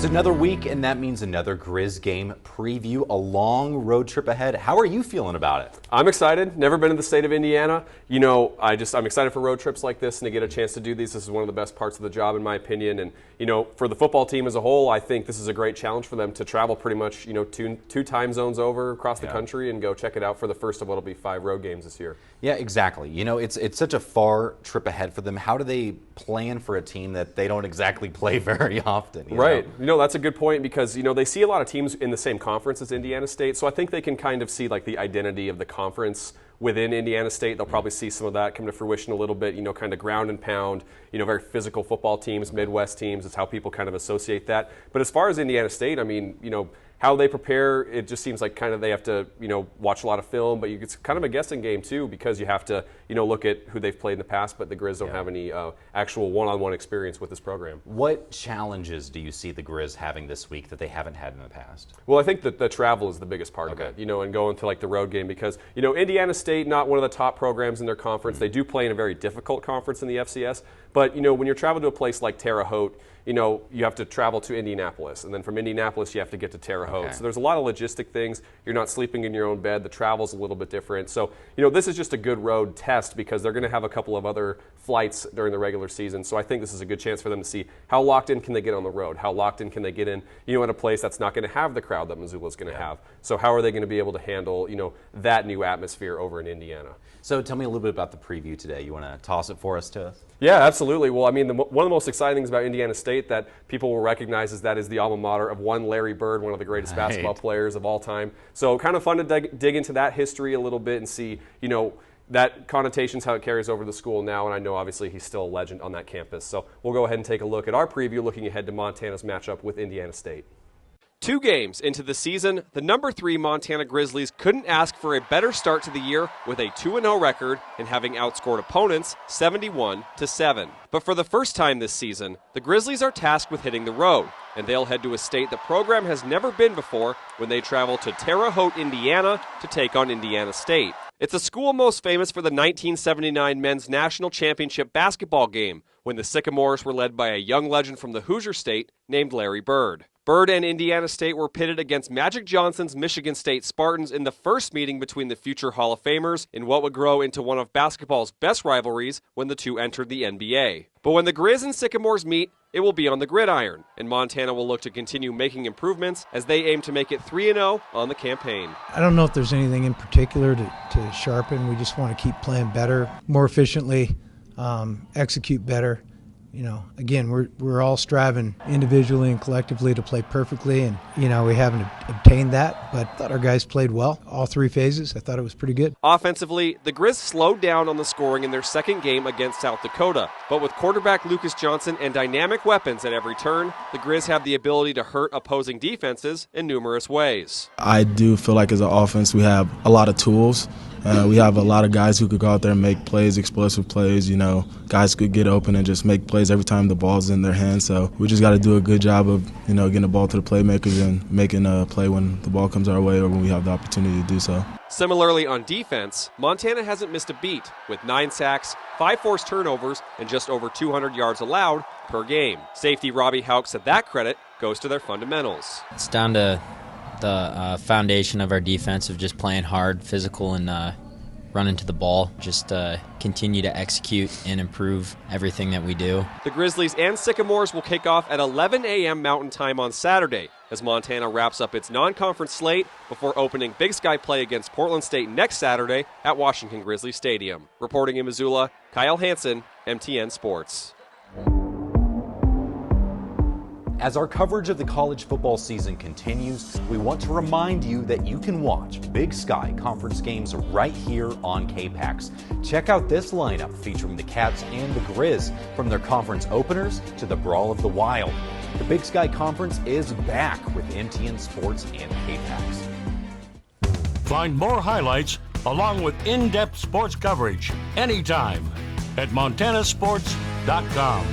It's another week, and that means another Grizz game preview, a long road trip ahead. How are you feeling about it? I'm excited. Never been to the state of Indiana. You know, I'm excited for road trips like this and to get a chance to do these. This is one of the best parts of the job, in my opinion. And, you know, for the football team as a whole, I think this is a great challenge for them to travel pretty much, you know, two time zones over across the country and go check it out for the first of what'll be 5 road games this year. Yeah, exactly. You know, it's such a far trip ahead for them. How do they plan for a team that they don't exactly play very often? Right. You know, that's a good point because, you know, they see a lot of teams in the same conference as Indiana State, so I think they can kind of see, like, the identity of the conference within Indiana State. They'll probably see some of that come to fruition a little bit, you know, kind of ground and pound, you know, very physical football teams, Midwest teams. It's how people kind of associate that. But as far as Indiana State, I mean, you know, how they prepare, it just seems like kind of they have to, you know, watch a lot of film, but it's kind of a guessing game too because you have to, you know, look at who they've played in the past, but the Grizz don't have any actual one-on-one experience with this program. What challenges do you see the Grizz having this week that they haven't had in the past? Well, I think that the travel is the biggest part of it, you know, and going to like the road game because, you know, Indiana State, not one of the top programs in their conference. They do play in a very difficult conference in the FCS, but, you know, when you're traveling to a place like Terre Haute, you know, you have to travel to Indianapolis, and then from Indianapolis you have to get to Terre Haute. So there's a lot of logistic things. You're not sleeping in your own bed. The travel's a little bit different. So, you know, this is just a good road test because they're going to have a couple of other flights during the regular season. So I think this is a good chance for them to see how locked in can they get on the road? How locked in can they get in, you know, in a place that's not going to have the crowd that Missoula's going to have? So how are they going to be able to handle, you know, that new atmosphere over in Indiana? So tell me a little bit about the preview today. You want to toss it for us to? Yeah, absolutely. Well, I mean, one of the most exciting things about Indiana State that people will recognize is that is the alma mater of one Larry Bird, one of the greatest basketball players of all time. So kind of fun to dig into that history a little bit and see, you know, that connotations, how it carries over to the school now. And I know obviously he's still a legend on that campus. So we'll go ahead and take a look at our preview looking ahead to Montana's matchup with Indiana State. 2 games into the season, the number 3 Montana Grizzlies couldn't ask for a better start to the year with a 2-0 record and having outscored opponents 71-7. But for the first time this season, the Grizzlies are tasked with hitting the road, and they'll head to a state the program has never been before when they travel to Terre Haute, Indiana to take on Indiana State. It's a school most famous for the 1979 men's national championship basketball game when the Sycamores were led by a young legend from the Hoosier State named Larry Bird. Bird and Indiana State were pitted against Magic Johnson's Michigan State Spartans in the first meeting between the future Hall of Famers in what would grow into one of basketball's best rivalries when the two entered the NBA. But when the Grizz and Sycamores meet, it will be on the gridiron, and Montana will look to continue making improvements as they aim to make it 3-0 on the campaign. I don't know if there's anything in particular to sharpen. We just want to keep playing better, more efficiently, execute better. You know, again, we're all striving individually and collectively to play perfectly, and, you know, we haven't obtained that, but I thought our guys played well, all 3 phases. I thought it was pretty good. Offensively, the Grizz slowed down on the scoring in their second game against South Dakota, but with quarterback Lucas Johnson and dynamic weapons at every turn, the Grizz have the ability to hurt opposing defenses in numerous ways. I do feel like as an offense we have a lot of tools. We have a lot of guys who could go out there and make plays, explosive plays. You know, guys could get open and just make plays every time the ball's in their hands. So we just got to do a good job of, you know, getting the ball to the playmakers and making a play when the ball comes our way or when we have the opportunity to do so. Similarly on defense, Montana hasn't missed a beat with 9 sacks, 5 forced turnovers, and just over 200 yards allowed per game. Safety Robbie Hauk said that credit goes to their fundamentals. It's down to the foundation of our defense of just playing hard, physical, and running to the ball. Just continue to execute and improve everything that we do. The Grizzlies and Sycamores will kick off at 11 a.m. Mountain Time on Saturday as Montana wraps up its non-conference slate before opening Big Sky play against Portland State next Saturday at Washington Grizzly Stadium. Reporting in Missoula, Kyle Hansen, MTN Sports. As our coverage of the college football season continues, we want to remind you that you can watch Big Sky Conference games right here on KPAX. Check out this lineup featuring the Cats and the Grizz, from their conference openers to the Brawl of the Wild. The Big Sky Conference is back with MTN Sports and KPAX. Find more highlights along with in-depth sports coverage anytime at montanasports.com.